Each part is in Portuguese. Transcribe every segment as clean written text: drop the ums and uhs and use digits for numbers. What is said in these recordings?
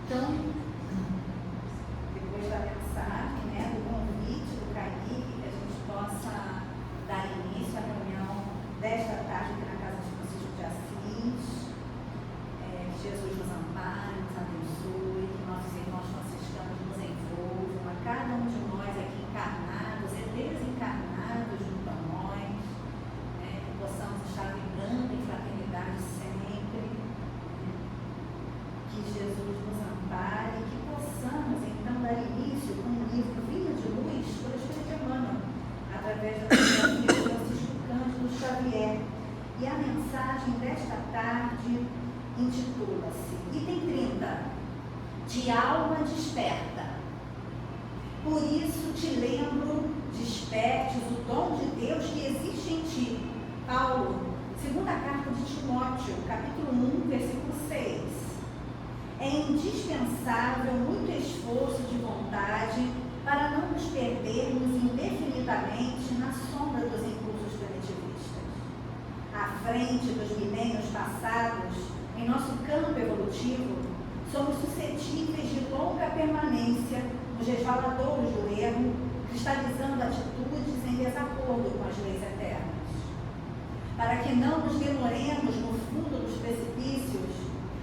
Então, depois da mensagem, né, do convite do Kaique, que a gente possa dar início à reunião desta tarde aqui na Casa de Francisco de Assis. Que Jesus nos ampare, nos abençoe, que nossos irmãos franciscanos nos envolvam, a cada um de nós aqui encarnados e desencarnados junto a nós, né, que possamos estar vibrando em fraternidade sempre, né, que Jesus nos ampare, que possamos então dar início com o livro Vinha de Luz por Espírito Emmanuel, através da filosofia de Francisco Cândido Xavier. E a mensagem desta tarde intitula-se, item 30, de alma desperta. Por isso te lembro, despertes o dom de Deus que existe em ti. Paulo, segunda carta de Timóteo, capítulo 1, versículo 6. É indispensável muito esforço de vontade para não nos perdermos indefinidamente na sombra dos impulsos primitivistas. À frente dos milênios passados, em nosso campo evolutivo, somos suscetíveis de longa permanência nos resvaladouros do erro, cristalizando atitudes em desacordo com as leis eternas. Para que não nos demoremos no fundo dos precipícios,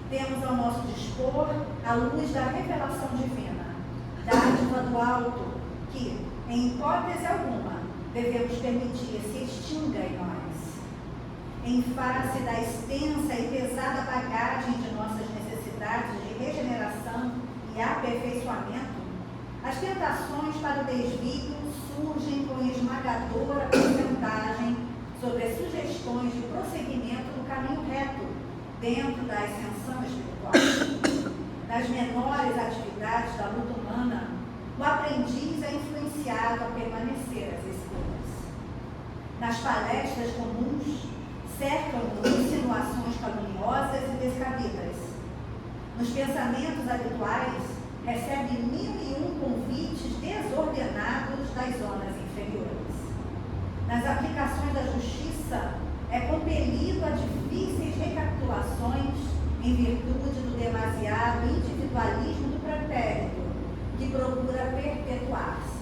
temos ao nosso dispor a luz da revelação divina, dádiva do alto, que, em hipótese alguma, devemos permitir se extinga em nós. Em face da extensa e pesada bagagem de nossas necessidades de regeneração e aperfeiçoamento, as tentações para o desvio surgem com esmagadora porcentagem sobre as sugestões de prosseguimento no caminho reto, dentro da ascensão espiritual. Nas menores atividades da luta humana, o aprendiz é influenciado a permanecer às escuras. Nas palestras comuns, cercam-no insinuações caluniosas e descabidas. Nos pensamentos habituais, recebe 1001 convites desordenados das zonas inferiores. Nas aplicações da justiça, é compelido a difíceis recapitulações em virtude do demasiado individualismo do pretérito, que procura perpetuar-se.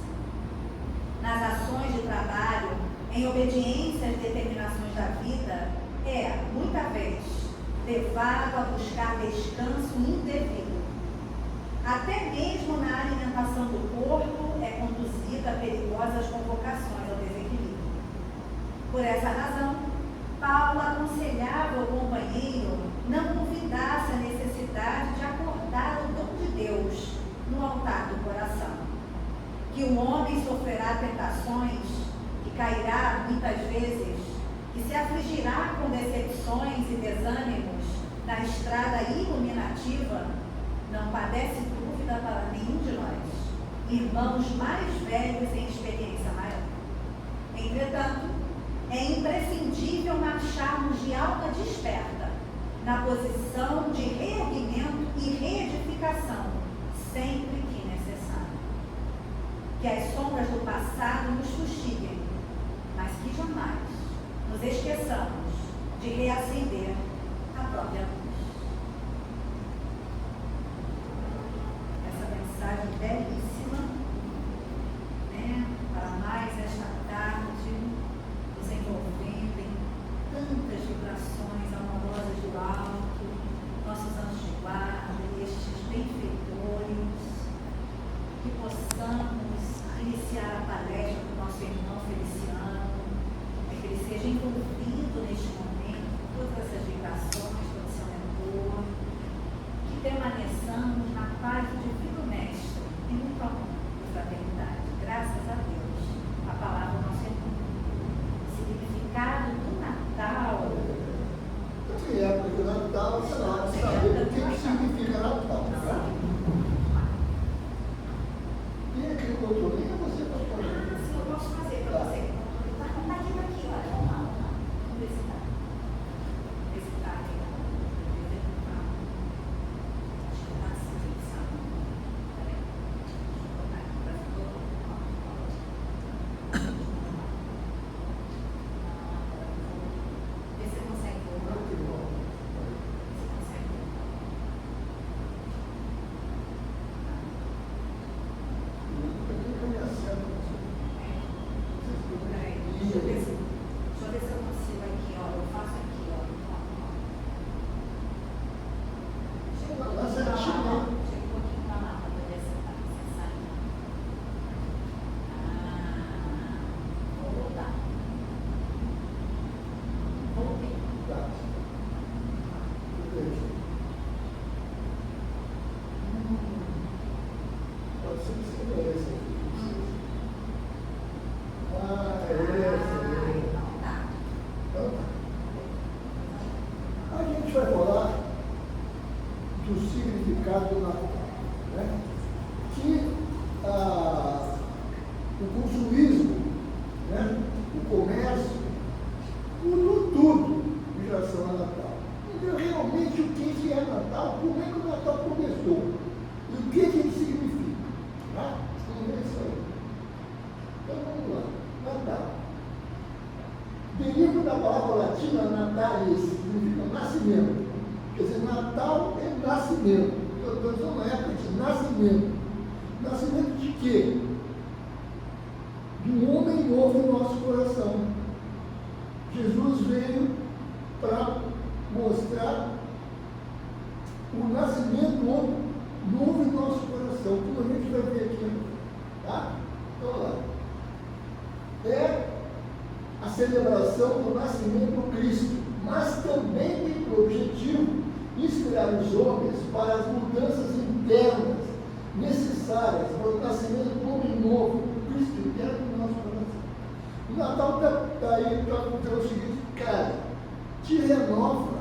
Nas ações de trabalho, em obediência às determinações da vida, é, muita vez, levado a buscar descanso indevido. Até mesmo na alimentação do corpo é conduzida a perigosas convocações ao desequilíbrio. Por essa razão, Paulo aconselhava ao companheiro não duvidasse a necessidade de acordar o dom de Deus no altar do coração. Que o homem sofrerá tentações, que cairá muitas vezes, que se afligirá com decepções e desânimos na estrada iluminativa, não padece dúvida para nenhum de nós, irmãos mais velhos em experiência maior. Entretanto, é imprescindível marcharmos de alma desperta, na posição de reerguimento e reedificação, sempre que necessário. Que as sombras do passado nos fustiguem, mas que jamais nos esqueçamos de reacender a própria luz. Essa mensagem belíssima, né, para mais esta tarde, nos envolvendo em tantas vibrações amorosas do alto, nossos anjos de guarda e estes benfeitores, que possamos iniciar a palestra do nosso irmão Feliciano, que ele seja envolvido neste momento, todas essas vibrações, pelo seu significado do Natal, né? Que o consumismo, né? O comércio, mudou tudo em relação ao Natal. Então, realmente, o que é Natal? Como é que o Natal começou? E o que ele significa? Tá? Vamos ver isso aí. Então, vamos lá. Natal. Deriva da palavra latina natalis, significa nascimento. Quer dizer, Natal é nascimento. Então, estamos numa época de nascimento. Nascimento de quê? De um homem novo em nosso coração. Jesus veio para mostrar o nascimento novo em nosso coração, como a gente vai ver aqui. Tá? Então, olha lá. É a celebração do nascimento do Cristo, mas também tem por objetivo inspirar os homens para as mudanças internas necessárias para o nascimento do homem novo, do Cristo interno no nosso coração. O Natal está aí para dizer o seguinte: cara, te renova,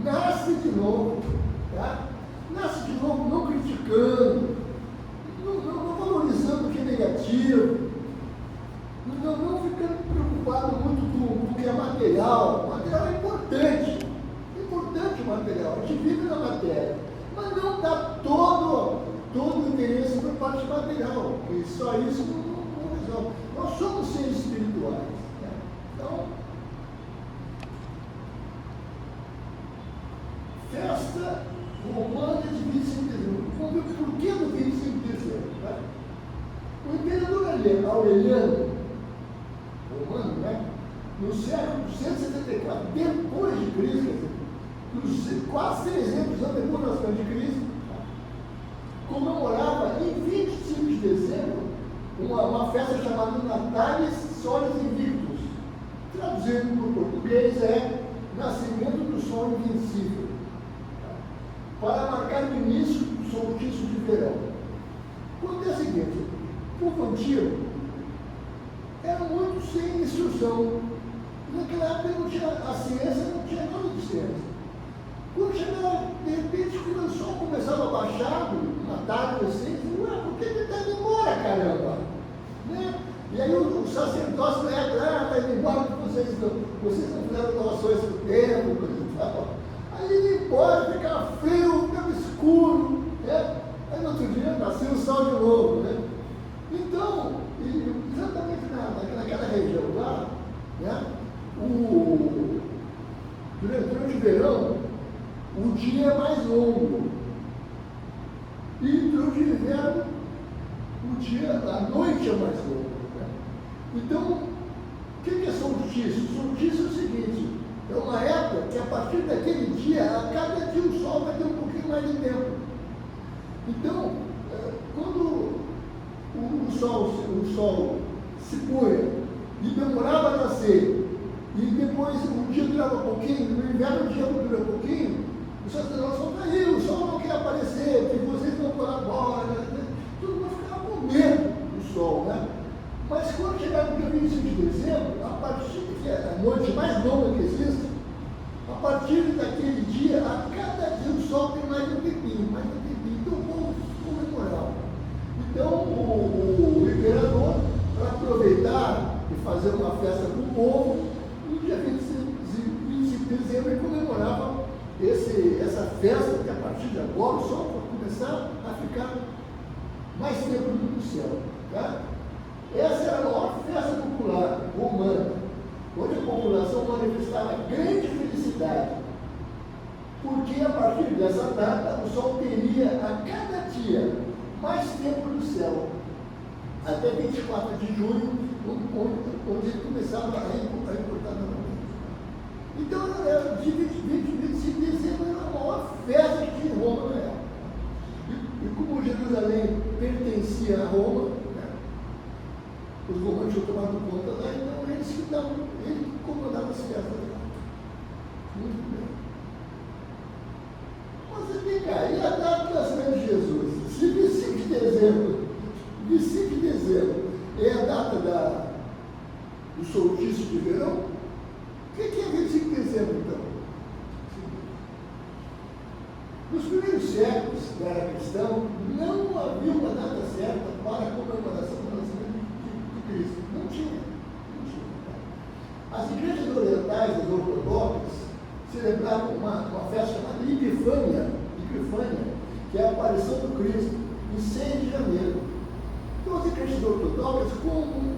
nasce de novo, tá? Nasce de novo não criticando, não valorizando o que é negativo, não ficando preocupado muito com o que é material. O material é importante o material, a gente vive na matéria, mas não dá todo o interesse para a parte material, porque só isso não resolve. Nós somos seres espirituais, né? Então, festa romana de 25 de dezembro. Vamos ver por que do 25 de dezembro. Tá? O imperador Aureliano, romano, né? No século 274 depois de Cristo, quase 300 anos depois do nascimento de Cristo, comemorava em 25 de dezembro uma festa chamada Natalis Solis Invictus. Traduzindo para o português é Nascimento do Sol Invencível, para marcar o início do solstício de verão. Quando é o seguinte, o povo antigo era muito sem instrução. Naquela época não tinha a ciência, não tinha nada de ciência. Quando chegava, de repente, quando o sol começava a baixar, na tarde assim, por que ele está indo embora, caramba? Né? E aí o sacerdócio está indo embora porque vocês não fizeram doações do tempo, coisa e tal. Aí ele ia embora, ficava frio, ficava escuro, né? Aí no outro dia nasceu o sol de novo, né? Então, exatamente naquela região lá, né? Durante o verão, o dia é mais longo. E durante o inverno, a noite é mais longa. Né? Então, o que é solstício? Solstício é o seguinte: é uma época que a partir daquele dia, a cada dia o sol vai ter um pouquinho mais de tempo. Então, quando o sol se punha e demorava a nascer, e depois o dia durava um pouquinho, no inverno o dia dura um pouquinho, os sacerdotes falam: aí, o sol não quer aparecer, que vocês não colaboram, né? Todo mundo ficava com medo do sol, né? Mas quando chegava no dia 25 de dezembro, a partir que é a noite mais longa que existe, a partir daquele dia, a cada dia o sol tem mais um tempinho, então o povo comemorava. Então o imperador, para aproveitar e fazer uma festa para o povo, no dia 25 de dezembro ele comemorava essa festa, que a partir de agora o sol vai começar a ficar mais tempo no céu. Tá? Essa era a maior festa popular romana, onde a população manifestava grande felicidade, porque a partir dessa data o sol teria a cada dia mais tempo no céu, até 24 de junho, onde ele começava a importar novamente. Então, de 25 de dezembro era a maior festa que tinha em Roma na época. E como Jerusalém pertencia a Roma, né, os romanos tinham tomado conta lá, então ele que comandava as festas lá. Muito bem. Mas vem cá, e a data do nascimento de Jesus? Se 25 de dezembro é a data do solstício de verão, o que é 25 de dezembro então? Nos primeiros primeiros séculos da era cristã, não havia uma data certa para a comemoração do nascimento de Cristo. Não tinha. As igrejas orientais, as ortodoxas, celebravam uma festa chamada Epifânia, que é a aparição do Cristo, em 6 de janeiro. Então as igrejas ortodoxas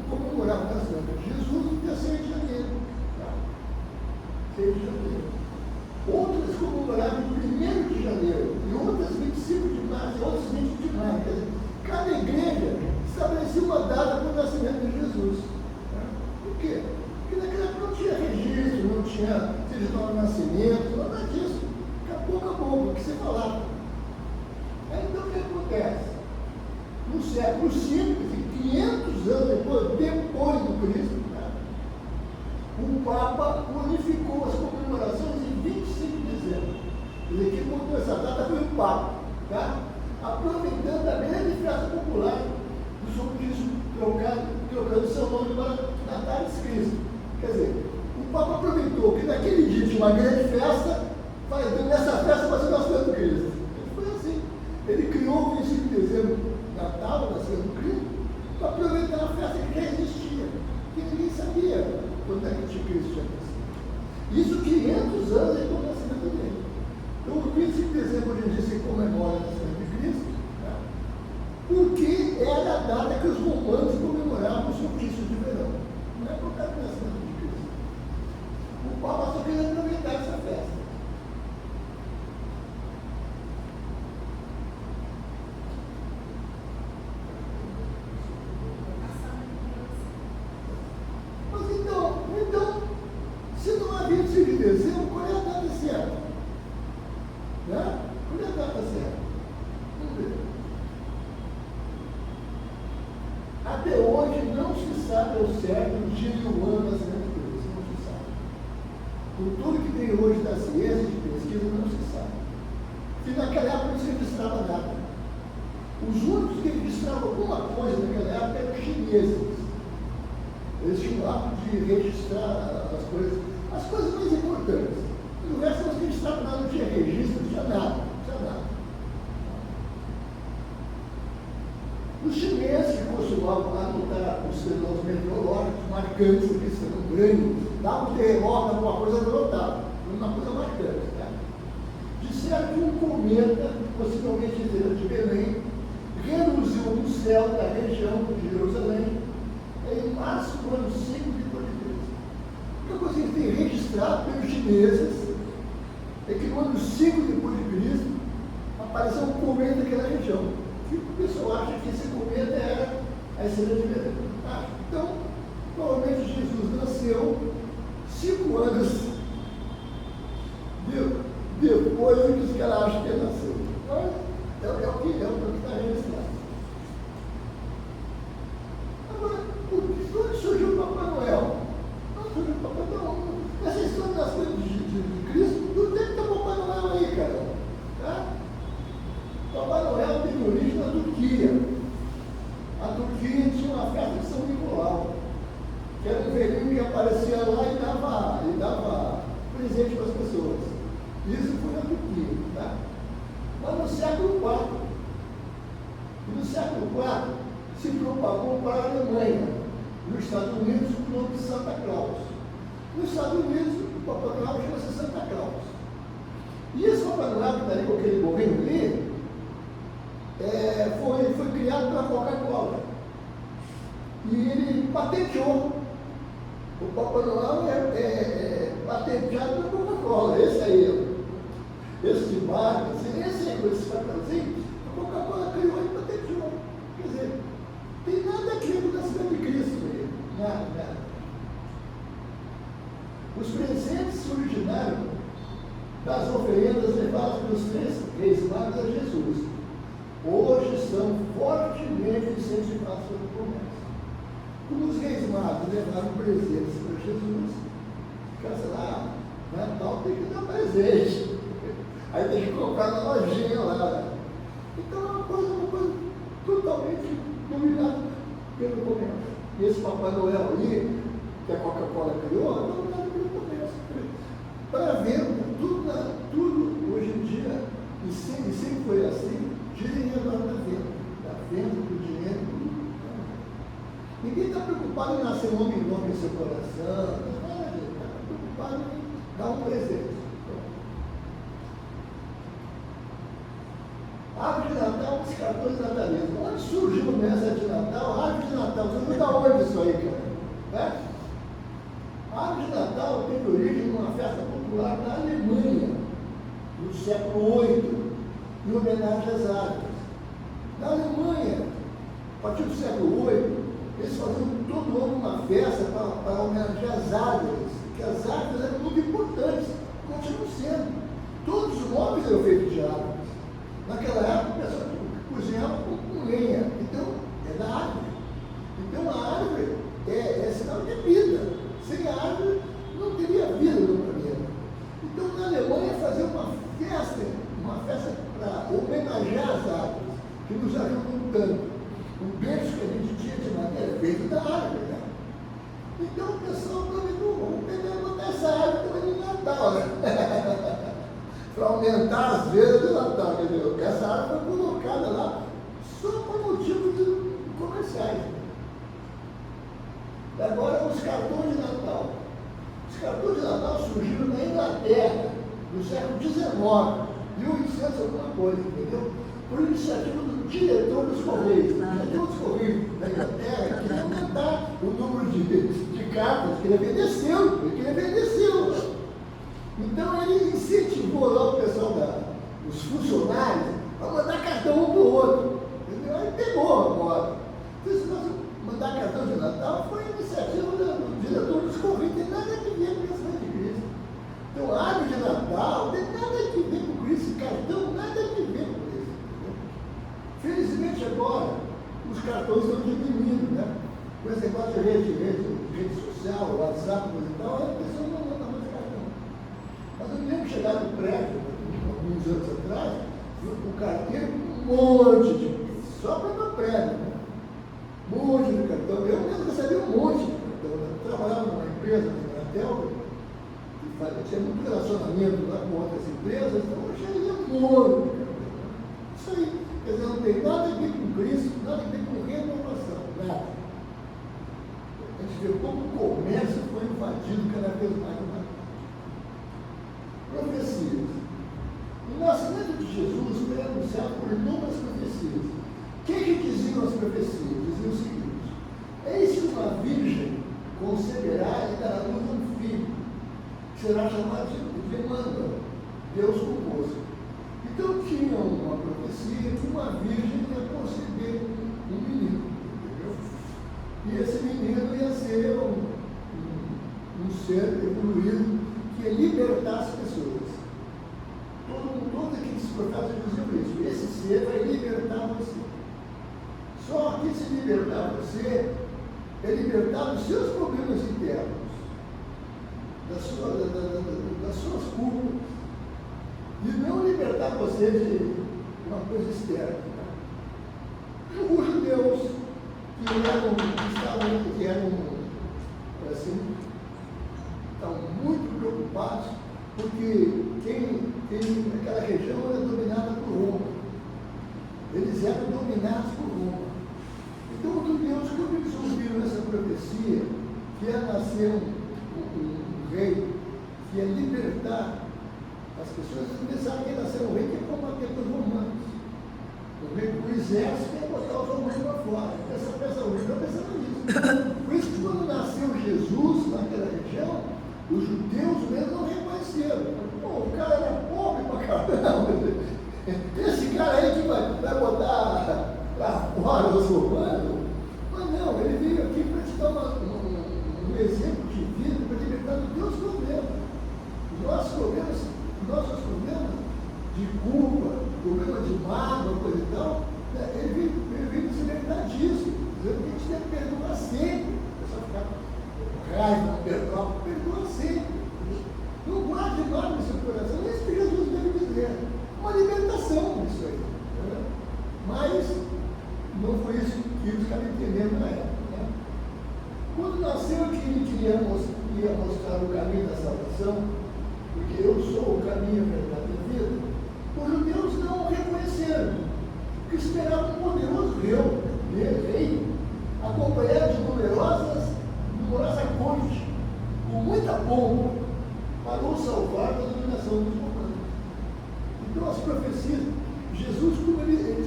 comemoravam o nascimento de Jesus no dia 6 de janeiro. 6 de janeiro. Outras comemoravam no 1º de janeiro, e outras 25 de março, e outras 20 de maio. Quer dizer, cada igreja estabelecia uma data para o nascimento de Jesus. Por quê? Porque naquela época não tinha registro, não tinha certidão de nascimento, nada disso. Acabou, o que você falava. Aí então o que acontece? No século V, 500 anos depois do Cristo, o Papa unificou as comemorações em 25 de dezembro. Quer dizer, quem botou essa data foi o Papa, tá? Aproveitando a grande festa popular do São Cristo, trocando seu nome para Natais Cristo. Quer dizer, o Papa aproveitou que naquele dia tinha uma grande festa, nessa festa vai ser o nascimento do Cristo. Foi assim. Ele criou o 25 de dezembro, Natal, o nascimento do Cristo, para aproveitar a festa que já existia, que ninguém sabia quando é que tinha Cristo tinha nascido. Isso 500 anos depois do nascimento dele. Então, o 25 de dezembro hoje em dia se comemora o nascimento de Cristo, né? Porque era a data que os romanos comemoravam o solstício de verão. Não é por causa do nascimento de Cristo. O Papa só queria aproveitar essa festa. Então, se não havia 25 de dezembro, qual é a data certa? Né? Qual é a data certa? Vamos ver. Até hoje não se sabe ao certo o dia e o ano da nascimento de Cristo. Não se sabe. Com tudo que tem hoje da ciência de pesquisa, não se sabe. E naquela época não se registrava nada. Os únicos que registravam alguma coisa naquela época eram os chineses. Eles tinham o hábito de registrar as coisas mais importantes. E o resto não se registrava nada, não tinha registro, não tinha nada. Os chineses que costumavam anotar os fenômenos meteorológicos marcantes, que são grandes, davam um terremoto, alguma coisa anotada, uma coisa marcante. Tá? Disseram que um cometa, possivelmente de Belém, reluziu no céu da região de Jerusalém em março do ano 5 depois de Cristo. A coisa que tem registrado pelos chineses é que no ano 5 depois de Cristo apareceu um cometa naquela região. E o pessoal acha que esse cometa era a estrela de Belém. Então, provavelmente Jesus nasceu 5 anos depois do que os caras acham que ele nasceu. É o que está registrado. Quando surgiu o Papai Noel? Não surgiu o Papai Noel. Essa história das coisas de Cristo, não tem que ter Papai Noel aí, cara. Tá? Papai Noel tem origem na Turquia. A Turquia tinha uma festa de São Nicolau, que era um velhinho que aparecia lá e dava presente para as pessoas. Isso foi na Turquia. Tá? Mas no século IV, se propagou para a Alemanha, nos Estados Unidos, o nome de Santa Claus. Nos Estados Unidos, o Papai Noel chama-se Santa Claus. E esse Papai Noel que está ali com aquele gorrinho ali, foi criado pela Coca-Cola. E ele patenteou. O Papai Noel é patenteado pela Coca-Cola. Esse aí, esse de marca, esse aí com esse papelzinho, a Coca-Cola criou e patenteou. Quer dizer, tem nada a ver com o nascimento de Cristo aí. Nada. Os presentes se originaram das oferendas levadas pelos 3 reis magos a Jesus. Hoje são fortemente incentivados pelo comércio. Como os reis magos levaram presentes para Jesus, fica lá, Natal tem que dar presente. Aí tem que comprar na lojinha lá. Então é uma coisa totalmente dominada pelo comércio. E esse Papai Noel aí, que a Coca-Cola criou, é dominado pelo comércio. Para ver tudo hoje em dia, e sem preocupado em nascer um homem novo em seu coração. Está preocupado em dar um presente. Árvore de Natal, os cartões natalinos. Onde surgiu nessa de Natal? Árvore de Natal. Você não dá onde isso aí, cara? Né? A árvore de Natal teve origem numa festa popular na Alemanha, no século VIII, em homenagem às árvores. Na Alemanha, a partir do século VIII, eles faziam todo ano uma festa para homenagear as árvores, que as árvores eram muito importantes, continuam sendo. Todos os móveis eram feitos de árvores. Naquela época, o pessoal cozinhava com lenha, então é da árvore. Então a árvore é sinal de vida. Sem a árvore não teria vida no planeta. Então na Alemanha fazer uma festa para homenagear as árvores, que nos ajudam tanto. O berço que a gente tinha de madeira é feito da árvore, né? Então o pessoal aproveitou, vamos pegar botar essa árvore também no Natal, né? Para aumentar as vezes do Natal, quer dizer, essa árvore foi colocada lá só por motivos comerciais. Agora, os cartões de Natal. Os cartões de Natal surgiram na Inglaterra, no século XIX, 1800 alguma coisa, entendeu? Por iniciativa do diretor dos Correios. O diretor dos Correios da Inglaterra queria aumentar o número de cartas que ele vendeu. Então ele incentivou lá o pessoal, os funcionários, a mandar cartão um para o outro. Entendeu? Aí pegou a moda. Então, se nós mandar cartão de Natal foi iniciativa do diretor dos Correios, não tem nada a ver com esse de Cristo. Então, a árvore de Natal não tem nada a ver com Cristo, cartão nada a ver com isso. Felizmente agora, os cartões estão diminuindo, né? Com esse negócio de rede social, WhatsApp e tal, a pessoa não manda mais cartão. Mas eu lembro que chegar no prédio, alguns anos atrás, o carteiro, um monte de só para o meu prédio, né? Um monte de cartão. Eu mesmo recebi um monte de cartão. Eu trabalhava numa empresa, na Embratel, que tinha muito relacionamento lá com outras empresas, então eu cheguei um monte de cartão. Isso aí. Quer dizer, não tem nada a ver com Cristo, nada a ver com renovação, nada. A gente vê como o comércio foi invadido cada vez mais no Natal. Profecias. O nascimento de Jesus foi anunciado por inúmeras profecias. O que diziam as profecias? Diziam o seguinte: eis que uma virgem conceberá e dará luz a um filho, que será chamado de Emmanuel, Deus convosco. Então tinha uma profecia que uma virgem ia conceber um menino, entendeu? E esse menino ia ser um ser evoluído que ia libertar as pessoas. Todos aqueles profetas diziam isso: esse ser vai libertar você. Só que se libertar você é libertar dos seus problemas internos, das suas culpas, e não libertar você de uma coisa externa. Os judeus estavam muito preocupados, porque aquela região era dominada por Roma. Eles eram dominados por Roma. Então, os judeus, quando eles ouviram essa profecia, que ia nascer um rei, que ia libertar as pessoas, pensaram que ia nascer um rei que ia combater com os romanos. O exército ia botar os romanos para fora. Essa pessoa está pensando nisso. Por isso que quando nasceu Jesus naquela região, os judeus mesmo não reconheceram. Pô, o cara era pobre pra caramba. Esse cara aí que vai botar para fora os romanos. Mas não, ele veio aqui para te dar um exemplo de vida, para libertar dos teus problemas. Nossos problemas de culpa, problema de mágoa, coisa e tal, ele veio nos libertar disso. Dizendo que a gente deve perdoar sempre. O pessoal fica com raiva, perdoa sempre. Não guarde nada no seu coração. É isso que Jesus deve dizer. Uma libertação nisso aí. Né? Mas não foi isso que eles estavam entendendo na época. Né? Quando nasceu que ele ia mostrar o caminho da salvação, porque eu sou o caminho, a verdade e a vida, os judeus não o reconheceram, porque esperavam um poderoso rei, acompanhado de numerosas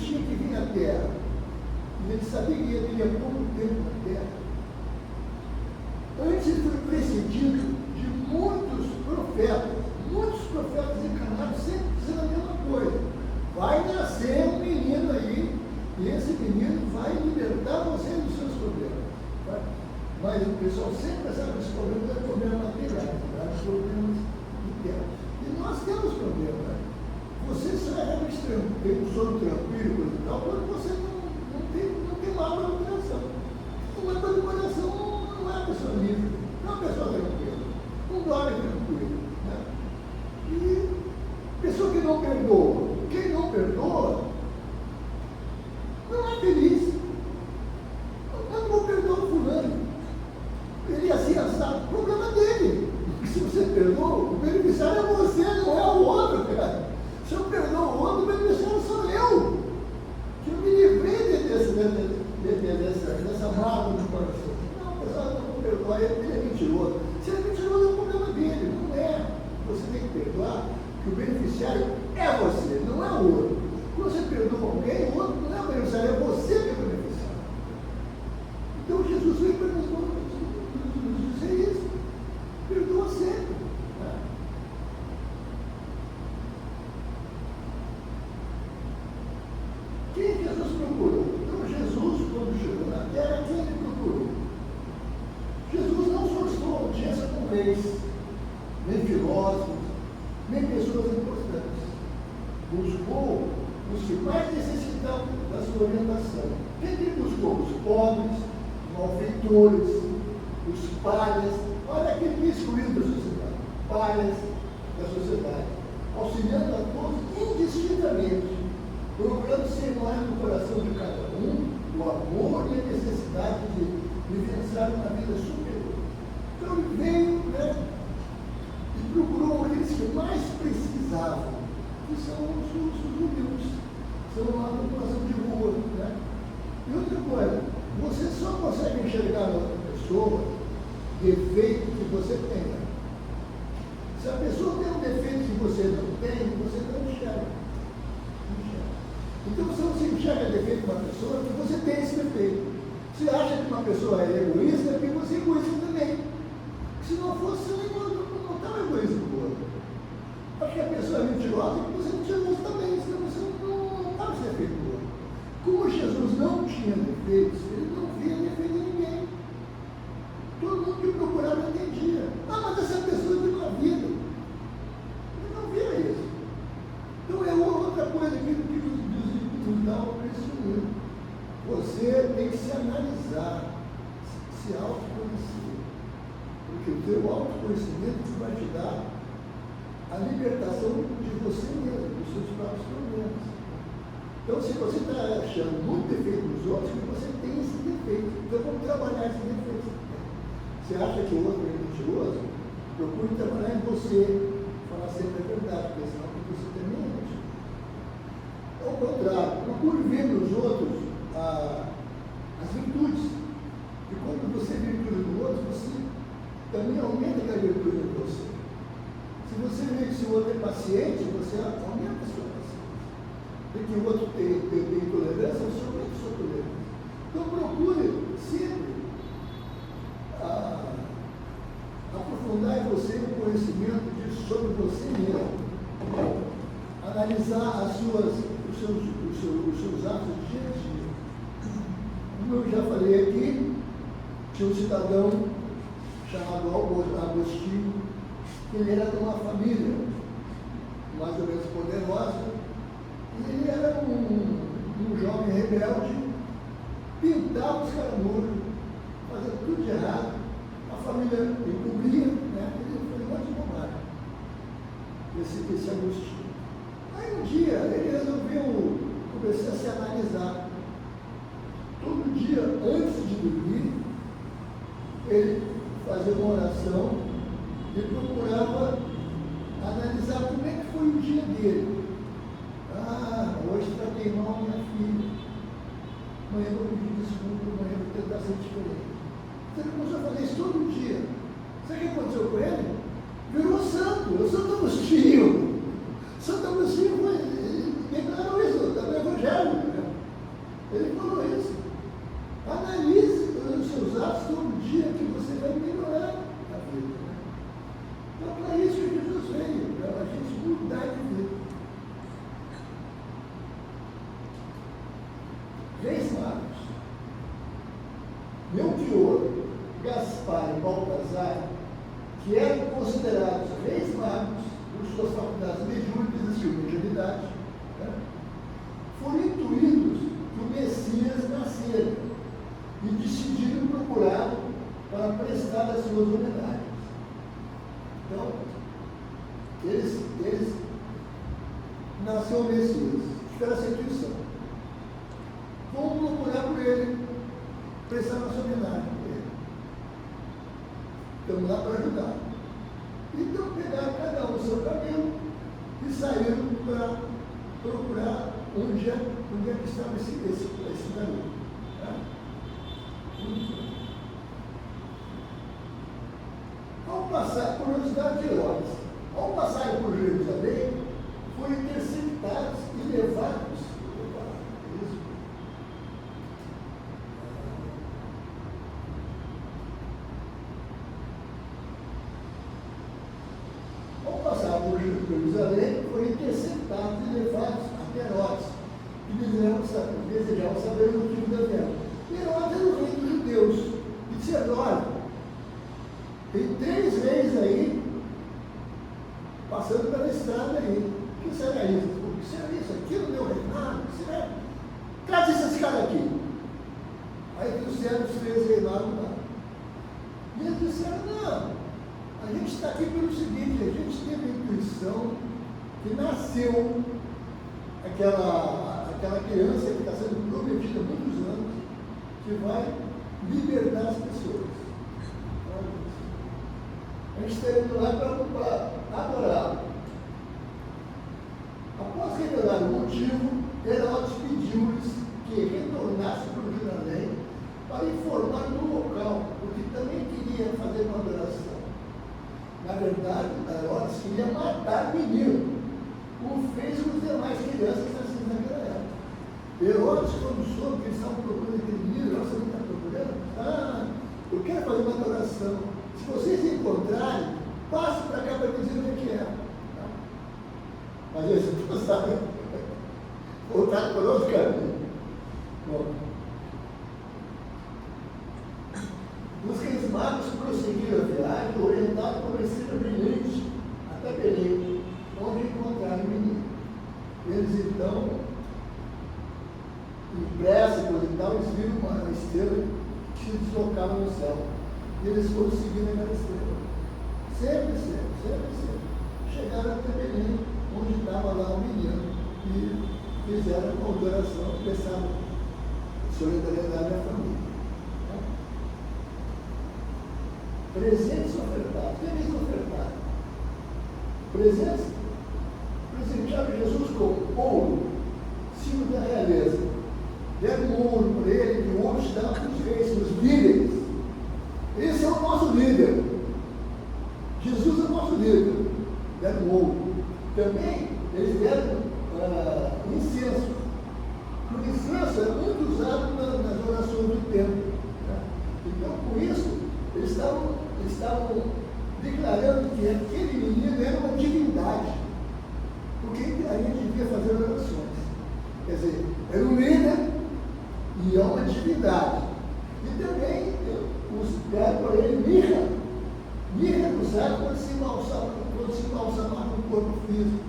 tinha que vir à Terra, e ele sabia que ele teria pouco tempo na Terra, antes ele foi precedido de muitos profetas encarnados, sempre dizendo a mesma coisa. Vai nascer um menino aí, e esse menino vai libertar você dos seus problemas. Tá? Mas o pessoal sempre sabe que os problemas é problemas materiais, tá? Problemas internos. E nós temos problemas. Né? Você só é realmente tem um sono tranquilo, coisa e tal, quando você não tem mal no coração. Uma coisa do coração não é uma pessoa livre, não é uma pessoa tranquila, não dorme tranquilo. Né? E pessoa que não perdoa, quem não perdoa, não é feliz. Eu não vou perdoar o fulano. Ele assim, assado, o problema é dele. Porque se você perdoa, o beneficiário é você, não é o outro, cara. Se eu perdoo o outro, o beneficiário sou eu. Que eu me livrei dessa mágoa no coração. Não, o pessoal não vou perdoar, ele é mentiroso. Se ele é mentiroso, é o problema dele, não é. Você tem que perdoar que o beneficiário é você, não é o outro. Quando você perdoa alguém, o outro não é o beneficiário, é você que é o beneficiário. Então Jesus veio para nos dizer isso. Perdoa sempre. Né? Quem Jesus procurou? Então Jesus, quando chegou na terra, quem ele procurou? Jesus não solicitou audiência com reis, nem filósofos, nem pessoas importantes. Buscou os que mais necessitavam da sua orientação. Quem ele buscou? Os pobres, os malfeitores, os palhas. Olha aquele que é excluído da sociedade. Palhas da sociedade. Auxiliando a todos indistintamente, procurando semear no coração de cada um o amor e a necessidade de vivenciar uma vida superior. Então ele veio, né, e procurou aqueles que mais precisavam, que são os humildes, são a população de rua. Né? E outra coisa, você só consegue enxergar na outra pessoa defeito que você tenha. Se a pessoa tem um defeito que você não tem, você não enxerga. Então você não se enxerga defeito de uma pessoa porque você tem esse defeito. Você acha que uma pessoa é egoísta porque você é egoísta também. Se não fosse, você não estava egoísta com o outro. Acho que a pessoa é mentirosa porque você é mentiroso também, senão você não estava sem defeito com o outro. Como Jesus não tinha defeitos, ele não via defeito em ninguém. Todo mundo que procurava entendia. Ah, mas essa pessoa tem uma vida. Ele não via isso. Então é outra coisa que nos dá o crescimento. Você tem que se analisar, se autoconhecer. Porque o teu autoconhecimento vai te dar a libertação de você mesmo, dos seus próprios problemas. Então, se você está achando muito defeito nos outros, que você tem esse defeito. Então, vamos trabalhar esse defeito. Você acha que o outro é mentiroso? Procure trabalhar em você, falar sempre a verdade, porque senão você também é mentiroso. Ao contrário, procure ver nos outros as virtudes. E quando você vê a virtude do outro, você também aumenta a virtude de você. Se você vê que se o outro é paciente, você aumenta a sua paciência. E que o outro tem tolerância, você aumenta a sua tolerância. Então procure sempre aprofundar em você o conhecimento sobre você mesmo. Analisar os seus atos do dia a dia. Como eu já falei aqui, tinha um cidadão chamado Agostinho, que ele era de uma família mais ou menos poderosa, e ele era um jovem rebelde, pintava os caramulos, fazia tudo de errado, a família encobria, né? Ele foi um monte de bobagem, esse Agostinho. Aí um dia ele resolveu começar a se analisar. Todo dia, antes de dormir, ele fazia uma oração e procurava analisar como é que foi o dia dele. Ah, hoje tratei mal minha filha. Amanhã eu vou pedir desculpa, amanhã eu vou tentar ser diferente. Então ele começou a fazer isso todo dia. Sabe o que aconteceu com ele? Virou santo, o Santo Agostinho. Santo Agostinho declarou isso, está no Evangelho. 3 magos, Melquior, Gaspar e Baltazar, que eram considerados reis magos por suas faculdades mediúnicas e mediunidade, né, foram intuídos que o Messias nascera e decidiram procurá-lo para prestar as suas homenagens. Então, eles nasceu o Messias, tiveram essa intuição. Vamos procurar por ele, prestar nossa homenagem por ele. Estamos lá para ajudar. Então pegaram cada um o seu caminho e saíram para procurar onde é que estava esse garoto. Tá? Ao passar, curiosidade de Herodes, ao passarem por Jerusalém, foram interceptados e levados. Ao passar por Jerusalém, foram interceptados e levados até Herodes, que desejavam saber o motivo da guerra. Herodes era o rei dos judeus, e disse: olha, tem 3 reis aí, passando pela estrada aí. O que será isso? O que será isso? Aqui no meu reinado? O que será? Traz esses caras aqui. Aí trouxeram os 3 reis lá no lado. E eles disseram: não, a gente está aqui pelo seguinte, a gente teve a intuição que nasceu aquela criança que está sendo prometida há muitos anos, que vai libertar as pessoas. A gente está indo lá para adorá-lo. Após revelar o motivo, Herodes pediu-lhes que retornassem para Jerusalém para informar do local, porque também queria fazer uma adoração. Na verdade, Herodes queria matar o menino, como fez com as demais crianças nascidas naquela época. Herodes, quando soube que eles estavam procurando aquele menino, Herodes não está procurando? Eu quero fazer uma adoração. Se vocês encontrarem, passe para cá para dizer o que é. Mas eles não sabem. Voltaram por outro caminho. Bom. Os reis magos prosseguiram a viagem, orientados por uma estrela brilhante, até Belém, onde encontraram o menino. Eles então, impressos e tal, eles viram uma estrela que se deslocava no céu. E eles foram seguindo aquela estrela. Sempre. Chegaram até Belém, onde estava lá o menino, e fizeram uma adoração, pensaram solidariedade à família. Presentes ofertados. O que eles ofertaram? Presentes? Presentearam Jesus com ouro, símbolo da realeza. Deram ouro para ele, que o ouro se dá para os reis, para os líderes. Esse é o nosso líder. Jesus é o nosso líder. Deram ouro. Também eles deram incenso. O incenso é muito usado nas orações do templo. Né? Então, com isso, eles estavam declarando que aquele menino era uma divindade. Porque a gente devia fazer orações. Quer dizer, era um líder e é uma divindade. E também deram para ele mirra. Mirra usada quando se embalsamava no corpo físico.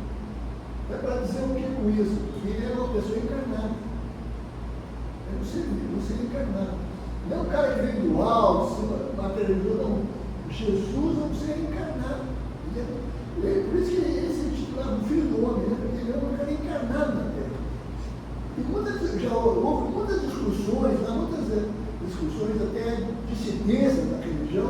É para dizer o que com isso? Que ele era uma pessoa encarnada. É um ser encarnado. Não é um cara que veio do alto, se materializou, não. Jesus é um ser encarnado. Por isso que ele se intitulava o Filho do Homem, né? Porque ele é um cara encarnado na Terra. E já houve muitas discussões, muitas discussões até dissidências da religião,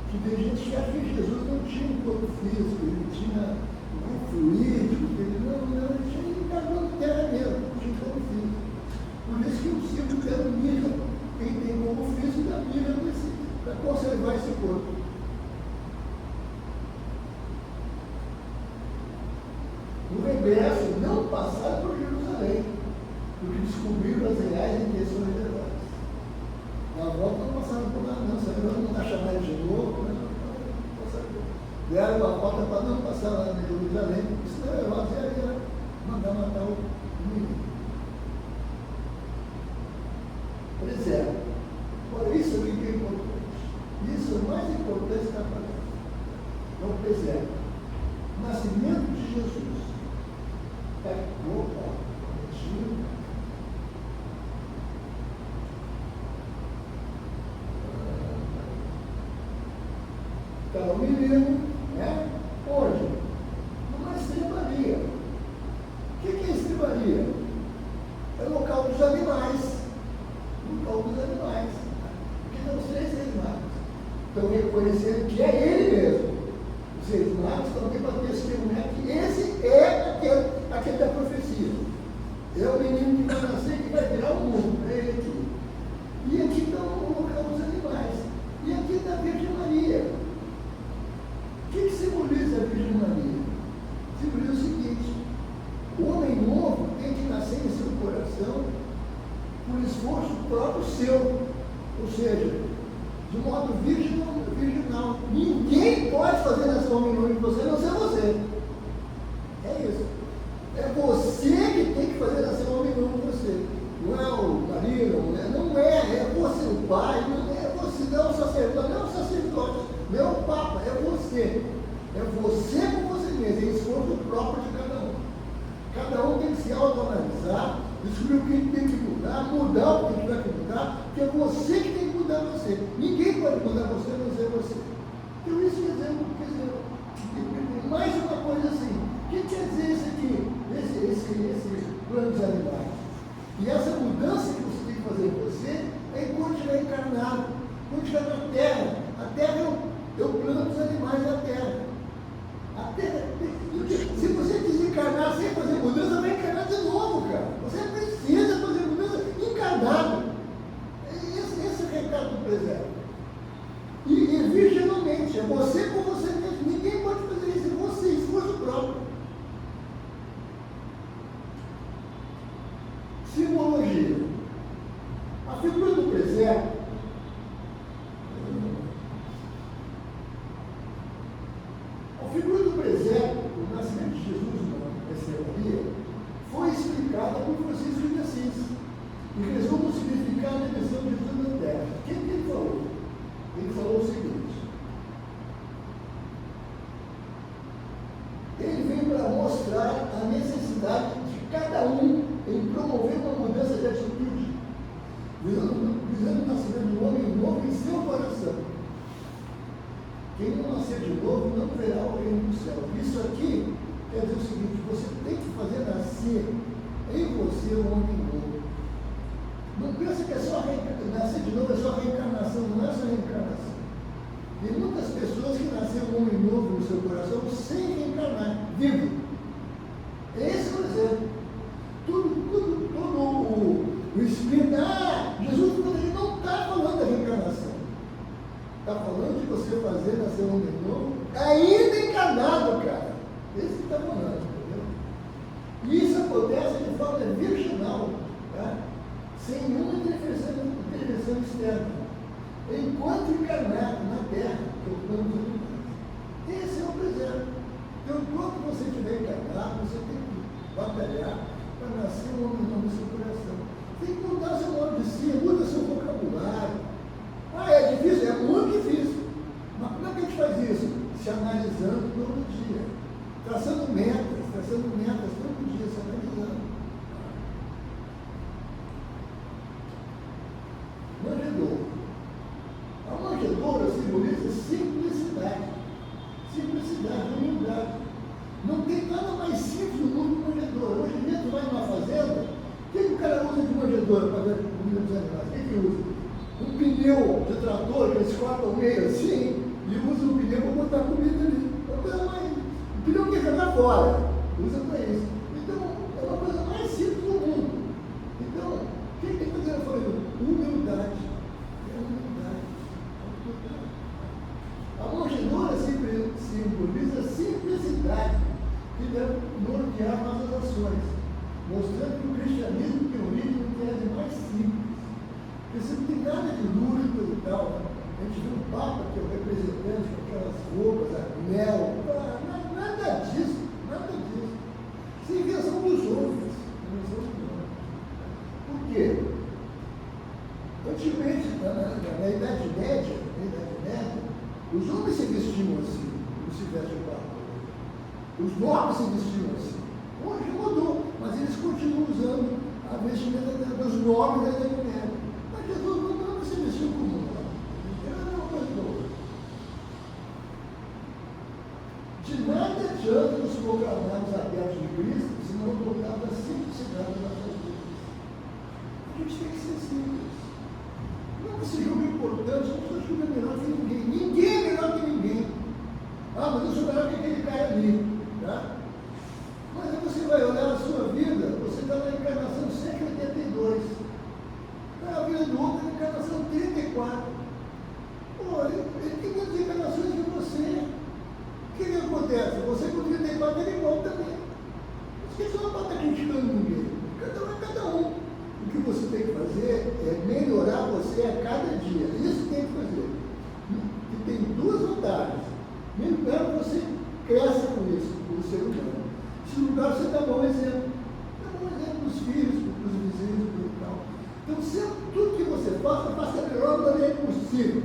que tem gente que acha que Jesus não tinha um corpo físico, ele tinha um fluídico, ele encarnou na Terra mesmo, não tinha corpo físico. Por isso que o símbolo era mirra. Quem tem corpo físico da mirra para conservar esse corpo. No regresso, não passaram por Jerusalém, porque descobriram as reais intenções de Herodes. Na volta não passaram por lá, não. Saíram não chamar ele de novo, né? Não passaram por lá. Deram uma volta para não passar lá em Jerusalém, porque senão Herodes ia mandar matar o menino. o menino, né? Onde? Numa estrebaria. O que é estrebaria? É o local dos animais. O local dos animais. Porque são os 3 reis magos. Estão reconhecendo que é ele mesmo. Os reis magos estão aqui para testemunhar que esse é aquele da profecia. É o menino que vai nascer, que vai virar o mundo. É ele aqui. E aqui está o local dos animais. E aqui está a Virgem Maria. O que simboliza a Virgem Maria? Simboliza o seguinte: o homem novo tem que nascer em seu coração por esforço próprio seu. Ou seja, de modo virginal. Ninguém pode fazer nascer homem novo em você, a não ser você. É isso. É você que tem que fazer nascer um homem novo em você. Não é o marido, não é. É você, o pai, não é você, não é o sacerdote, não é o sacerdote, não é o papa, é você. É você com você mesmo, é esforço próprio de cada um. Cada um tem que se autoanalisar, descobrir o que tem que mudar o que tiver que mudar, porque é você que tem que mudar você. Ninguém pode mudar você, a não ser você. Então isso quer dizer, mais uma coisa assim, o que quer dizer isso aqui, esse plano dos animais? E essa mudança que você tem que fazer em você é enquanto estiver encarnado, quando estiver na Terra. A Terra é o plano dos animais da Terra. A Terra, se você desencarnar sem fazer mudança, vai encarnar de novo, cara. Você precisa fazer mudança encarnado. Esse é o recado do presépio. E virginalmente, é você com você mesmo. Ninguém pode fazer isso, é você, esforço próprio. Simbologia. A figura do presépio o nascimento de Jesus na estrebaria, foi explicada por Francisco de Assis e resume o significado da missão de Jesus na Terra. O que ele falou? Ele falou o seguinte: ele veio para mostrar a necessidade de cada um em promover uma mudança de atitude, visando o nascimento do homem novo em seu coração. Quem não nascer de novo não verá o reino do céu. Isso aqui quer dizer o seguinte: você tem que fazer nascer em você um homem novo. Não pensa que é só nascer de novo, é só reencarnação. Não é só reencarnação. Tem muitas pessoas que nasceram um homem novo no seu coração sem reencarnar, vivo. Esse é o exemplo. Todo o Espírito, Jesus não está falando da reencarnação. Está falando de você fazer nascer um homem novo, ainda encarnado, cara. Esse que está falando, entendeu? E isso acontece de forma virginal, tá? Sem nenhuma intervenção externa. Enquanto encarnado na Terra, que é o plano dos animais. Esse é o presépio. Então, enquanto você estiver encarnado, você tem que batalhar para nascer um homem novo no seu coração. Tem que mudar seu modo de ser, muda seu vocabulário. É difícil? É muito difícil. Mas como é que a gente faz isso? Se analisando todo dia. Traçando metas todo dia, se analisando. Manjedoura. A manjedoura simboliza simplicidade. Simplicidade, humildade. Não tem nada mais simples no mundo que manjedoura. Hoje em dia, tu vai numa fazenda, o que o cara usa de manjedoura para dar comida dos animais? O que usa? Um pneu de trator que eles cortam meio assim e usa o pneu para botar comida ali. É uma coisa mais. O pneu quer jogar fora, usa para isso. Então, é uma coisa mais simples do mundo. Então, o que tem que fazer? Eu falei, humildade. É humildade. A manjedoura simboliza a simplicidade que deve nortear nossas ações, mostrando que o cristianismo tem origem no que é mais simples. Porque você não tem nada de luxo e tal. A gente viu o Papa, que é o representante, com aquelas roupas, anel, nada disso. Isso é invenção dos homens. Por quê? Antigamente, na Idade Média, os homens se vestiam assim, não se vestem o Papa. Os nobres se vestiam assim. Hoje mudou, mas eles continuam usando a vestimenta dos nobres da Idade Média. Mas Jesus não se vestiu como um. Era uma coisa boa. A gente tem que ser simples. Não que se julgue importante, não se julga melhor que ninguém. Ninguém é melhor que ninguém. Ah, mas eu sou melhor que aquele cara ali. Tá? Mas aí você vai olhar a sua vida, você está na encarnação 182. A vida do outro é na encarnação 34. Pô, ele tem muitas encarnações que você. O que acontece? Você com 34 é igual também. Você não pode estar criticando ninguém. Cada um é cada um. O que você tem que fazer é melhorar você a cada dia. Isso tem que fazer. E tem duas vantagens. Primeiro, você cresce com isso, com o ser humano. Segundo lugar, você dá bom exemplo. Dá bom exemplo para os filhos, para os vizinhos, e tal. Então, tudo que você faça da melhor maneira possível.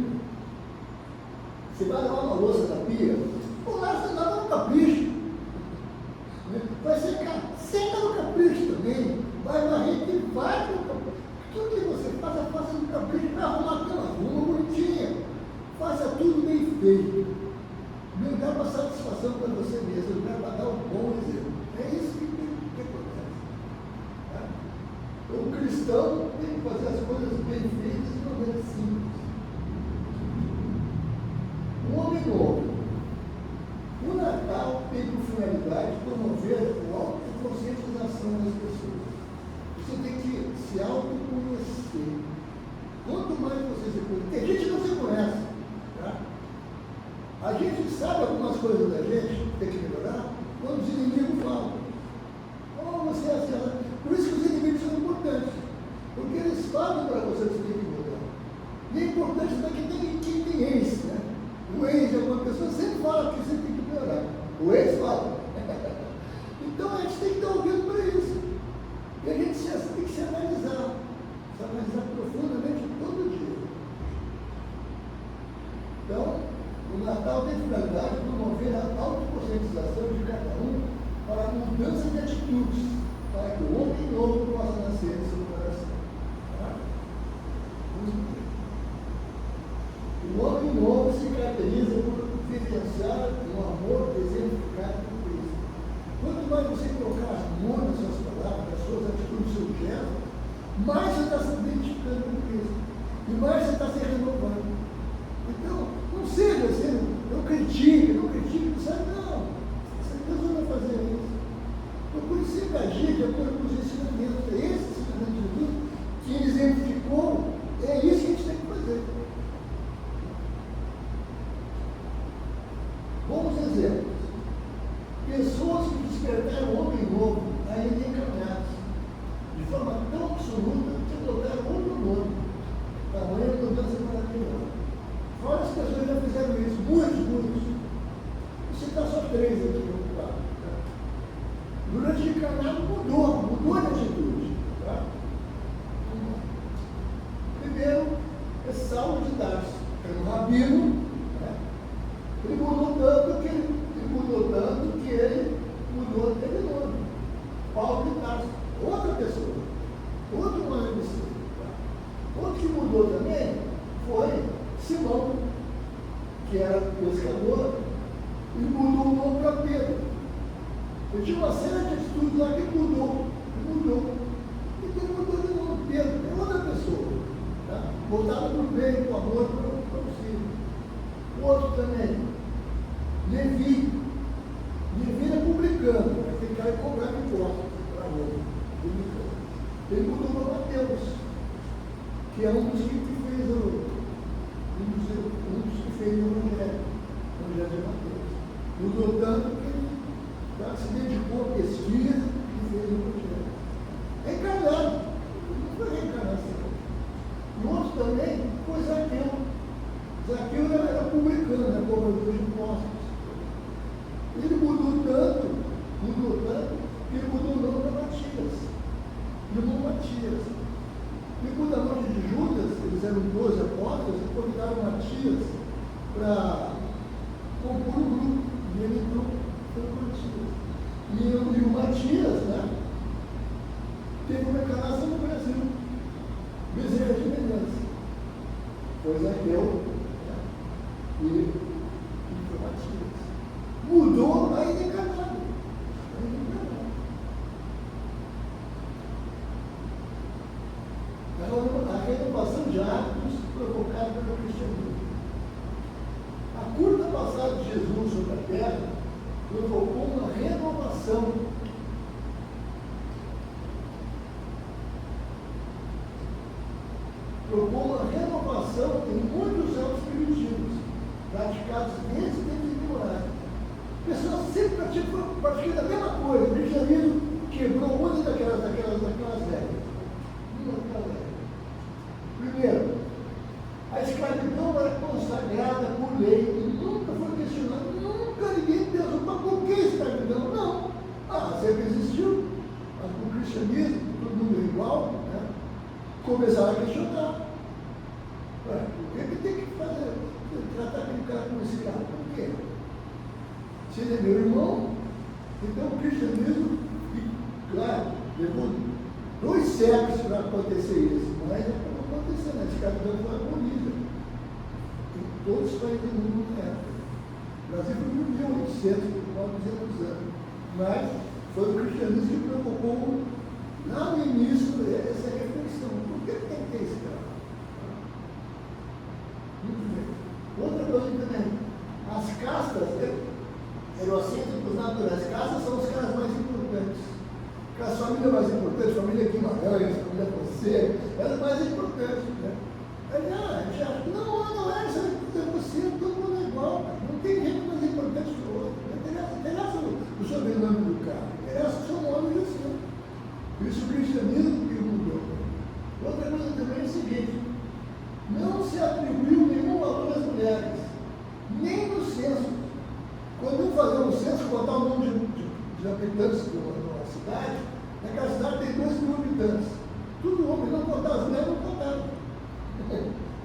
Você vai lavar uma louça na pia, ou lá você lava no capricho. Vai secar, seca no capricho também. Vai varrer que vai no capricho. Tudo que você faça no capricho. Vai arrumar aquela rua bonitinha. Faça tudo bem feito. Não dá para satisfação para você mesmo, não dá para dar um bom exemplo. É isso que acontece. Tá? O cristão tem que fazer as coisas bem feitas de maneira simples. Um homem novo. O Natal tem por finalidade promover a autoconscientização das pessoas. Você tem que se autoconhecer. Quanto mais você se conhece, tem gente que não se conhece. Tá? A gente sabe algumas coisas da gente que tem que melhorar quando os inimigos falam. Oh, você é assim. Por isso que os inimigos são importantes. Porque eles falam para você que você tem que melhorar. E é importante também que tem ex, né? O ex de alguma pessoa sempre fala que você tem que melhorar. O ex fala. Então a gente tem que estar ouvindo para isso. E a gente tem que se analisar profundamente todo dia. Então, o Natal tem finalidade de promover a autoconscientização de cada um para a mudança de atitudes, para que o homem novo possa nascer em seu coração. Tá? O homem novo se caracteriza por vivenciar um amor exemplificado por Cristo. Quanto mais você colocar amor nas suas palavras, nas suas atitudes, no seu gesto, mais você está se identificando com Cristo. E mais você está se renovando. Então, não seja assim, não critique, não sabe, não. Deus não vai fazer isso. Procure sempre agir de acordo com os ensinamentos. Esse ensinamento de Jesus que ele exemplificou, é isso que a gente tem que fazer. Bons exemplos. Pessoas que despertaram o homem novo, ainda encarnados, de forma tão absoluta que colocaram outro nome. Tamanha mudança maravilhosa. Várias pessoas já fizeram isso, muitos. Você está só 3 aqui preocupados. Tá? Durante o encarnado mudou de atitude. Tá? Primeiro, é Saulo de Tarso, que era um rabino. Né? Ele mudou tanto que ele mudou aquele nome. Paulo de Tarso, outra pessoa, outro nome de si. Tá? Outro que mudou também foi Simão, que era pescador, e mudou o nome para Pedro. Ele tinha uma série de atitudes lá que mudou. Então ele mudou de nome. Pedro é outra pessoa. Tá? Voltado para o bem, para o amor, para o filho. O outro também, Levi. Levi era publicano, aquele cara que cobrava impostos para Roma. Ele mudou para Mateus, que é um dos que fez o Evangelho de Mateus. Mudou tanto que ele se dedicou à pesquisa e fez o Evangelho. Reencarnado. Não foi reencarnação. E outro também foi Zaqueu. Zaqueu era publicano, era cobrador de impostos. Ele mudou tanto, que ele mudou o nome para Matias. Irmão Matias. Depois da morte de Judas, eles eram 12 apóstolos e convidaram Matias para compor um grupo. E ele entrou com Matias. E o Matias, né, teve uma encarnação no Brasil. Bezerra de Menezes. Foi Zaqueu, né, e foi Matias. Mudou ainda encarnado. A renovação de hábitos provocada pelo cristianismo. A curta passagem de Jesus sobre a terra provocou uma renovação. Provocou uma renovação em muitos atos primitivos, praticados desde o tempo imemorável. Pessoas sempre praticando a mesma coisa. O cristianismo quebrou muitas daquelas regras. Primeiro, a escravidão era consagrada por lei e nunca foi questionada. Nunca ninguém pensou, mas por que escravidão? Não. Sempre existiu. Mas com o cristianismo, todo mundo é igual, né? Começaram a questionar. Por que tem que fazer? Tratar aquele cara como escravo? Por quê? Se ele é meu irmão, então o cristianismo, claro, levou 2 séculos para acontecer isso, mas acabou acontecendo. A escravidão foi abolida em todos os países do mundo na época. O Brasil foi em 1800, por 900 anos, mas foi o cristianismo que provocou, lá no início, essa reflexão. Por que tem que ter escravo? Muito bem. Outra coisa também, as castas eram aceitas naturais. As castas são os caras mais importantes. As famílias mais importantes, família Guimarães, família Fonseca, eram as mais importantes. Né? Aí, a gente acha que não é isso, você, todo mundo é igual, cara. Não tem gente mais importante que o outro. Não interessa o sobrenome do cara, interessa o seu nome de você. Por isso o cristianismo que mudou. Outra coisa também é o seguinte: não se atribuiu nenhum valor às mulheres, nem no censo. Quando eu fazer um censo, botar o número de habitantes de uma cidade, naquela cidade tem 2 mil habitantes. Tudo homem, não contar as mulheres, não contaram.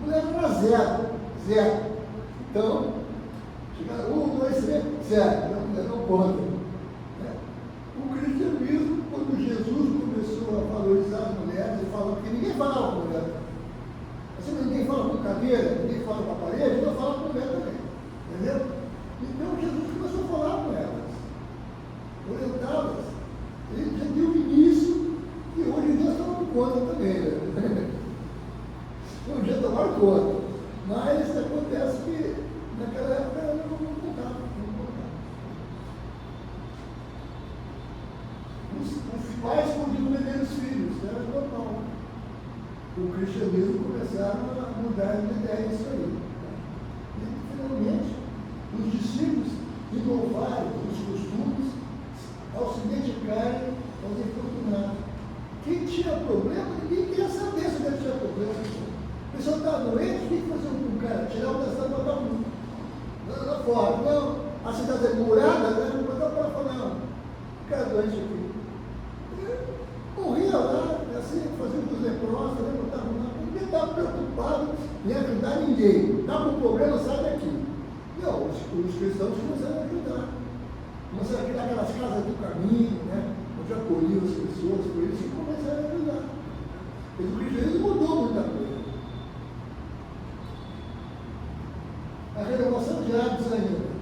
Mulher era zero. Então, chegaram 1, 2, 3, 0. Mulher não conta. O cristianismo, quando Jesus começou a valorizar as mulheres, ele falou que ninguém falava com mulher. Assim, ninguém fala com cadeira, ninguém fala com a parede, então fala com mulher também. Entendeu? Então Jesus começou a falar com elas, orientá-las. Ele já deu o início, e hoje em dia estão conta também, né? Um dia tomaram conta. Mas acontece que naquela época ela não contava. Os pais podiam vender os filhos, era normal. O cristianismo começaram a mudar de ideia isso aí. E finalmente, os discípulos inovaram os costumes ao se dedicarem aos infortunados. Quem tinha problema, ninguém queria saber se ele tinha problema. A pessoa estava doente, o que fazer com o cara? Tirar o testado e botar lá fora. Não, a cidade é murada, né? Botar para fora, não. O cara doente aqui. Morria lá, assim, fazendo os leprosos, botavam lá. Ninguém estava preocupado em ajudar ninguém. Estava com problema, sai daqui. Não, os cristãos começaram a ajudar. Começaram a criar aquelas casas do caminho, né? Onde acolhiam as pessoas, por isso que começaram a ajudar. Mas o cristianismo mudou muita coisa. A renovação de hábitos ainda.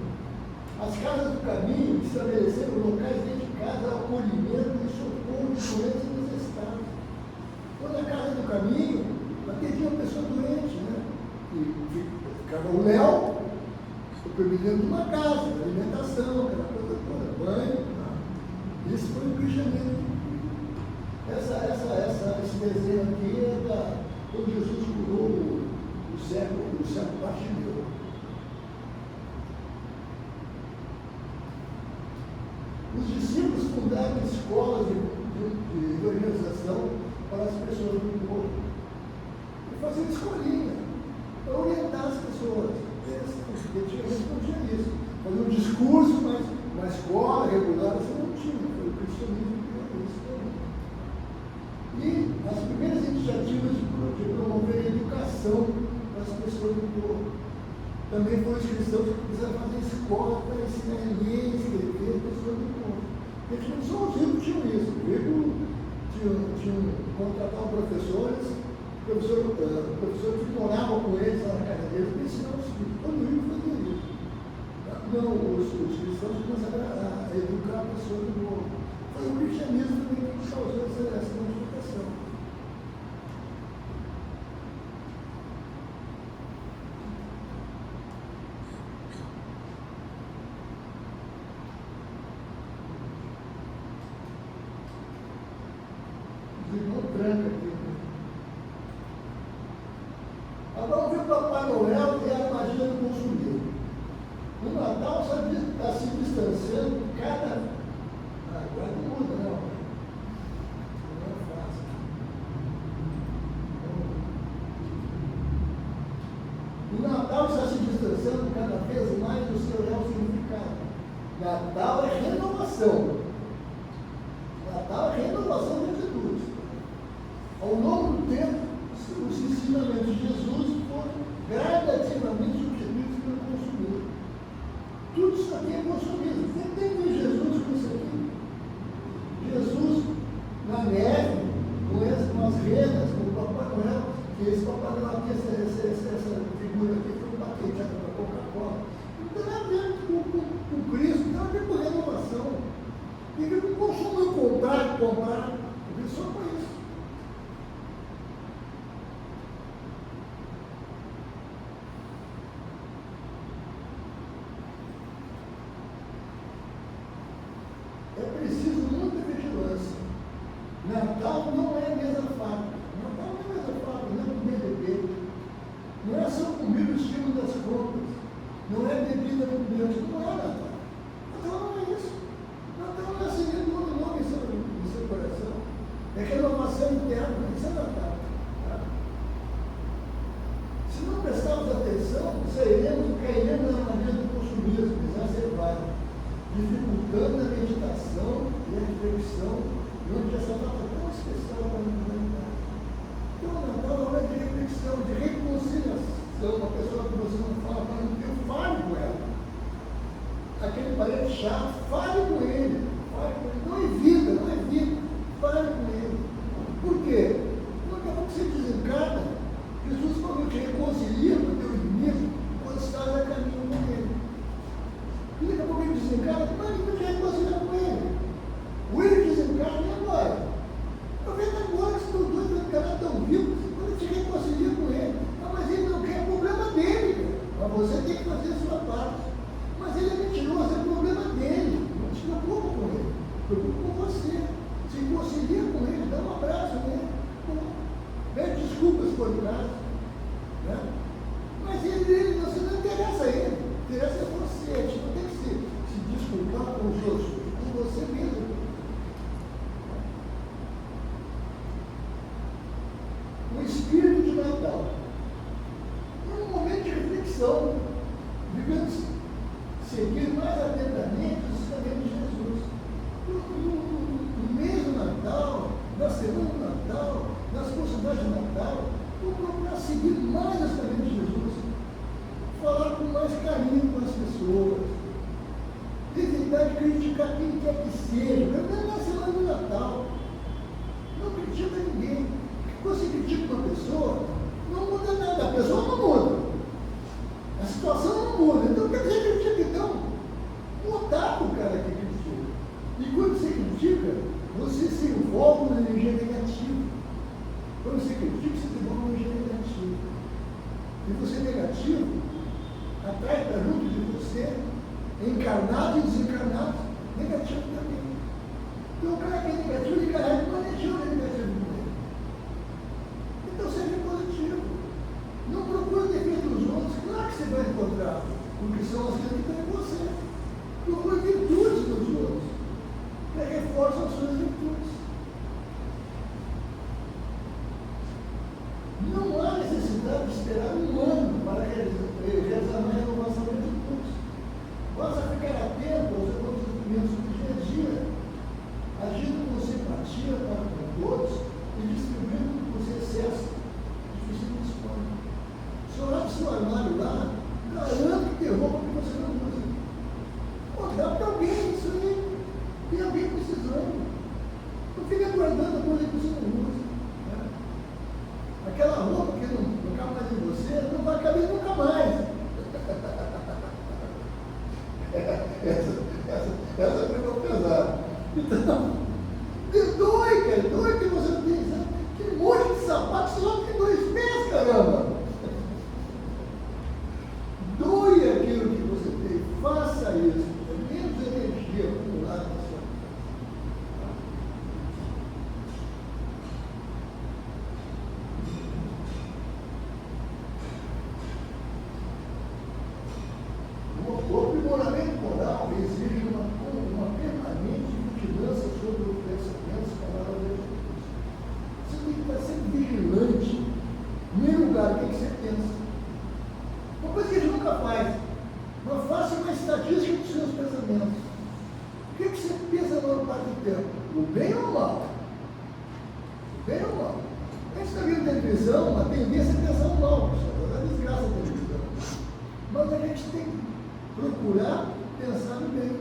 As casas do caminho estabeleceram locais dedicados ao acolhimento e socorro de doentes e necessitados. Quando a casa do caminho atendia uma pessoa doente, né? E ficava o Léo, dentro de uma casa, de alimentação, aquela coisa toda, banho. Tá? Isso foi o cristianismo. Esse desenho aqui é quando Jesus curou o cego Bartimeu. Os discípulos fundaram escolas de organização para as pessoas do povo. E faziam escolinha para orientar as pessoas. Antigamente não tinha isso. Fazer um discurso, mas uma escola regular, você não tinha. Foi o cristianismo que criou isso também. E as primeiras iniciativas de promover a educação para as pessoas do povo. Também foram os cristãos que precisaram fazer escola para ensinar a ler, escrever, as pessoas do povo. Porque não só os ricos tinham isso. Os ricos tinham contratado professores. O professor que morava com eles lá na casa deles, ensinava os filhos. Todo mundo fazia isso. Não, os cristãos começaram a educar a pessoa do povo. Foi o cristianismo também que causou essa modificação. Agora vamos ver o Papai Noel e a armadilha do consumismo. O Natal está se distanciando cada. Agora não muda, não. Não é fácil. O Natal está se distanciando cada vez mais do seu real significado. Natal é renovação. Natal é renovação de atitudes. Ao longo do tempo, os ensinamentos de Jesus foram gradativamente substituídos pelo consumismo. Tudo isso aqui é consumismo. Você tem que ver Jesus com isso aqui. Jesus na neve, com as renas, com o Papai Noel, que esse Papai Noel aqui, essa figura aqui foi um paquete para Coca-Cola. Não tem nada a ver com Cristo, não tem nada a ver com renovação. Tem a ver com consumo, comprar. Tem só com isso. É preciso muita vigilância. Natal não é mesa farta. Natal não é mesa farta, não é comer bebê. Não é só comer o estímulo das compras. Não é bebida ambulante. Não é Natal. Natal não é isso. Natal não é seguir todo nome em seu coração. É renovação interna. Isso é Natal. Tá? Se não prestarmos atenção, cairemos na armadilha do consumismo exacerbado, dificultando a meditação e a reflexão, onde essa data tão especial para a humanidade. Então, o Natal é uma hora de reflexão, de reconciliação. Uma pessoa que você não fala, fale com ela. Aquele parente chato, fale com ele. Não evita, fale com ele. Por quê? Porque daqui a pouco você desencarna. Jesus falou que reconcilia com o teu inimigo quando estás a caminho com ele. E daqui a pouco ele desencarna, mas ele te reconciliar com ele. Ou ele desencarna e agora? Aproveita agora que os dois desencarnados estão vivos, quando ele te reconcilia com ele. Mas ele não quer, é problema dele. Mas você tem que fazer a sua parte. Mas ele é mentiroso, é problema dele. Não se preocupa com ele. Preocupa com você. Se reconcilia com ele, dá um abraço nele. Pede desculpas por o caso. Né? Mas ele, você não interessa a ele. Interessa a você. A gente não tem que se desculpar com os outros, com você mesmo. O espírito de Natal. É um momento de reflexão. Devemos seguir mais atentamente os ensinamentos de Jesus. No mês do Natal, na semana do Natal, nas possibilidades do Natal, vou procurar seguir mais os ensinamentos de Jesus. Falar com mais carinho com as pessoas. Evitar de criticar quem quer que seja. Não na semana do Natal. Não critica ninguém. Quando você critica uma pessoa, não muda nada. A pessoa não muda. A situação não muda. Então, quer dizer, critica, então, mudar o cara que critica. E quando você critica, você se envolve na energia negativa. Quando você critica, você se envolve na energia negativa. E você negativo atrai para junto de você encarnado e desencarnado, negativo também. Então, o cara que é negativo, ele carrega uma energia negativa com ele. Então, seja positivo. Não procure defeito dos outros. Claro que você vai encontrar, porque são as que estão em você. Procure virtudes dos outros, que reforçam as suas virtudes. Não há necessidade de esperar um ano para realizar uma renovação de virtudes. Basta ficar atento aos acontecimentos do dia a dia, agindo com simpatia para com todos e distribuindo os excessos que você não dispõe. Se olhar para o seu armário lá, garanto que tem roupa que você não usa. Pô, dá para alguém isso aí. Tem alguém precisando. Não fica guardando a coisa que você não usa. Né? Aquela roupa que não cabe mais em você, televisão, a tendência é pensar mal, a desgraça da televisão. Mas a gente tem que procurar pensar no bem.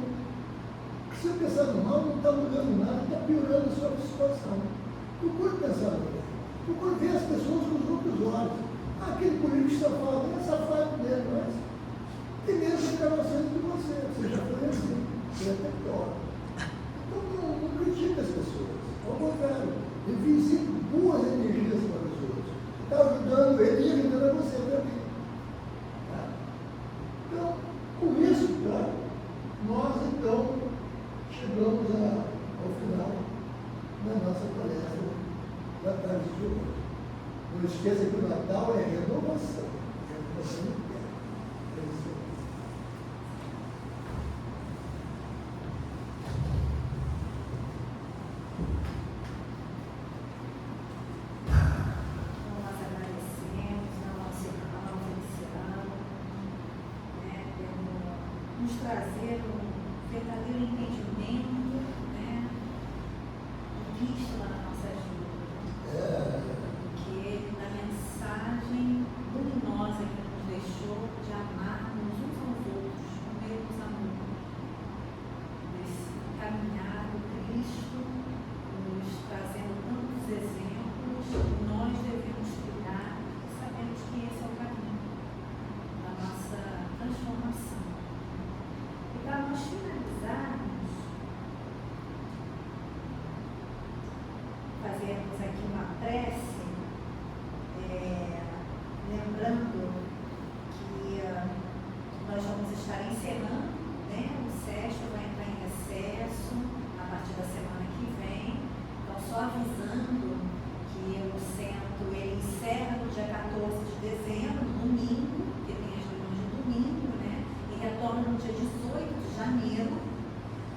Porque se eu pensar no mal, não está mudando nada, está piorando a sua situação. Procure pensar no bem. Procure ver as pessoas com os outros olhos. Aquele político está falando, é safado dele, mas tem menos reclamações que você já foi assim, você é até pior. Então não critique as pessoas, ao contrário, envie sempre boas energias para os outros. Está ajudando ele e ajudando a você também. Tá? Então, com isso, tá? Nós então chegamos ao final da nossa palestra da tarde de hoje. Não esqueça que o Natal é renovação. Renovação interna. É isso aí. Nós agradecemos ao nosso irmão Feliciano, né, por nos trazer um verdadeiro entendimento, né, do Cristo na nossa vida. Que ele, na mensagem luminosa que nos deixou de amarmos uns aos outros, no meio dos amores, desse caminhar do Cristo, nos trazendo tantos exemplos que nós devemos trilhar, sabendo que esse é o caminho da nossa transformação. E para nós finalizarmos, fazermos aqui uma prece, lembrando que nós vamos estar encerrando, né? O SESC vai entrar em recesso a partir da semana que vem. Então, só avisando que o centro ele encerra no dia 14 de dezembro, domingo, porque tem as reuniões de domingo, né? E retorna no dia 18 de janeiro.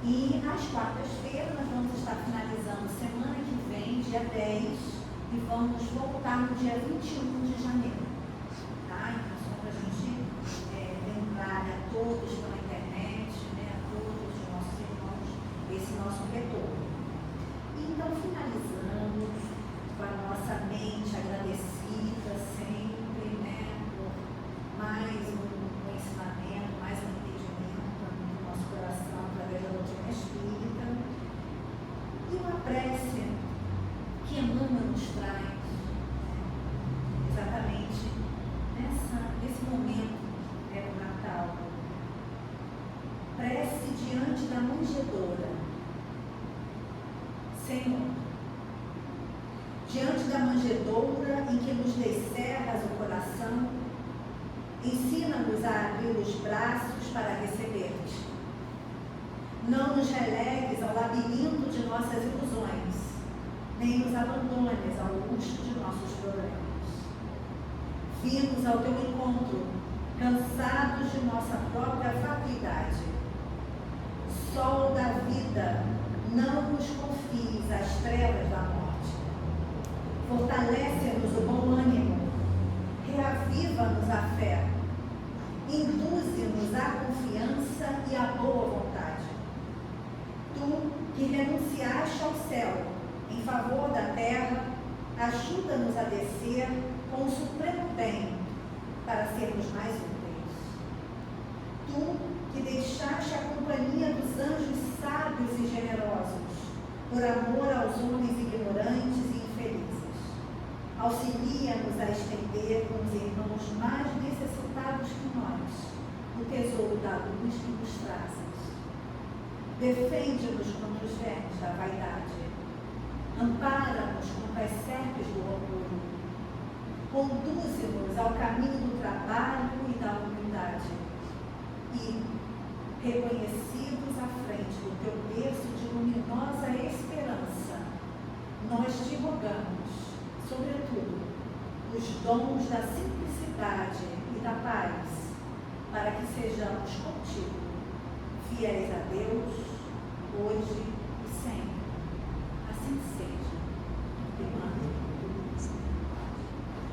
E às quartas-feiras nós vamos estar finalizando semana que vem, dia 10, e vamos voltar no dia 21 de janeiro. Tá? Então, só para a gente lembrar a todos pela internet, né, a todos os nossos irmãos, esse nosso retorno. E então, finalizamos com a nossa mente agradecida sempre, né, por mais um ensinamento, mais um entendimento do nosso coração através da doutrina espírita. E uma prece que Emmanuel nos traz, exatamente nesse momento do Natal. Prece diante da manjedoura. Senhor, diante da manjedoura em que nos descerras o coração, ensina-nos a abrir os braços para receber-te. Não nos relegues ao labirinto de nossas ilusões, nem nos abandones ao luxo de nossos problemas. Vimos ao teu encontro, cansados de nossa própria fatuidade. Sol da vida, não nos confies as trevas da morte. Fortalece-nos o bom ânimo, reaviva-nos a fé, induze-nos a confiança e a boa vontade. Tu, que renunciaste ao céu em favor da terra, ajuda-nos a descer com o supremo bem para sermos mais úteis. Tu, que deixaste a companhia dos anjos sábios e generosos, por amor aos homens ignorantes e infelizes, auxilia-nos a estender com os irmãos mais necessitados que nós o tesouro da luz que nos trazes. Defende-nos contra os vermes da vaidade. Ampara-nos contra as serpes do orgulho. Conduze-nos ao caminho do trabalho e da humildade. E, reconhecidos à frente do teu berço de luminosa esperança, nós te rogamos, sobretudo, os dons da simplicidade e da paz, para que sejamos contigo, fiéis a Deus, hoje